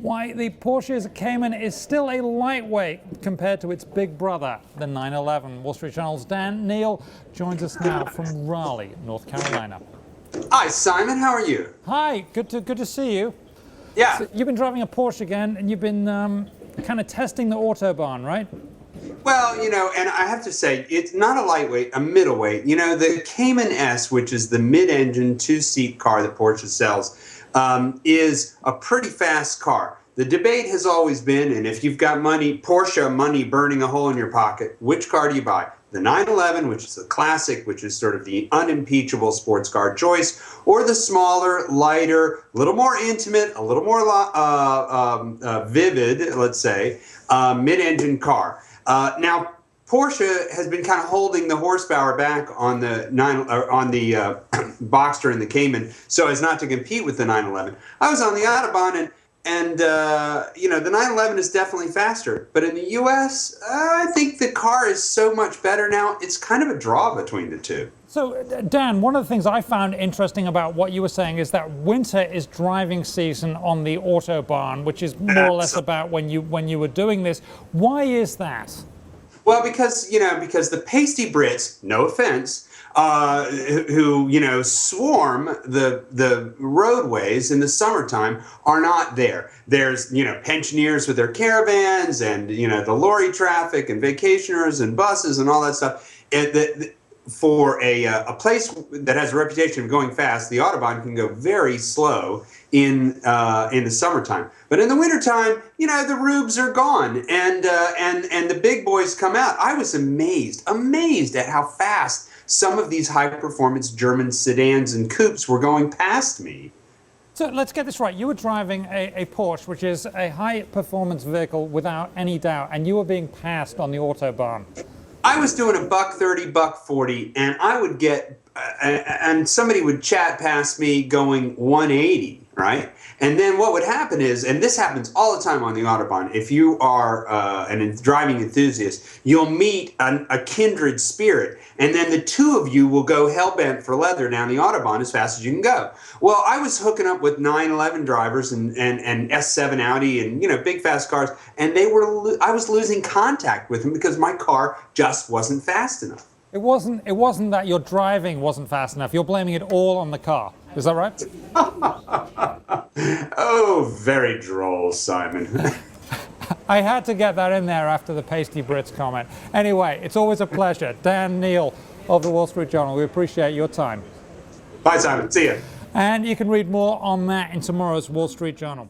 why the Porsche Cayman is still a lightweight compared to its big brother, the 911. Wall Street Journal's Dan Neal joins us now from Raleigh, North Carolina. Hi, Simon. How are you? Hi, good to see you. Yeah. So you've been driving a Porsche again, and you've been kind of testing the autobahn, right? Well, and I have to say, it's not a lightweight, a middleweight. The Cayman S, which is the mid-engine two-seat car that Porsche sells, is a pretty fast car. The debate has always been, and if you've got money, Porsche money burning a hole in your pocket, which car do you buy? The 911, which is the classic, which is sort of the unimpeachable sports car choice, or the smaller, lighter, a little more intimate, a little more vivid, let's say, mid-engine car. Now, Porsche has been kind of holding the horsepower back on the Boxster and the Cayman so as not to compete with the 911. I was on the autobahn and the 911 is definitely faster. But in the U.S., I think the car is so much better now. It's kind of a draw between the two. So, Dan, one of the things I found interesting about what you were saying is that winter is driving season on the autobahn, which is more or less about when you were doing this. Why is that? Well, because the pasty Brits, no offense, who swarm the roadways in the summertime are not there. There's pensioners with their caravans and the lorry traffic and vacationers and buses and all that stuff. For a place that has a reputation of going fast, the autobahn can go very slow in the summertime. But in the wintertime, the rubes are gone and the big boys come out. I was amazed at how fast some of these high-performance German sedans and coupes were going past me. So let's get this right. You were driving a Porsche, which is a high-performance vehicle without any doubt, and you were being passed on the autobahn. I was doing $130, $140, and I would get, and somebody would chat past me going 180, right? And then what would happen is, and this happens all the time on the Autobahn, if you are a driving enthusiast, you'll meet a kindred spirit, and then the two of you will go hell-bent for leather down the Autobahn as fast as you can go. Well, I was hooking up with 911 drivers and S7 Audi and, big fast cars, and I was losing contact with them because my car just wasn't fast enough. It wasn't that your driving wasn't fast enough. You're blaming it all on the car. Is that right? Oh, very droll, Simon. I had to get that in there after the pasty Brits comment. Anyway, it's always a pleasure. Dan Neal of the Wall Street Journal. We appreciate your time. Bye, Simon. See ya. And you can read more on that in tomorrow's Wall Street Journal.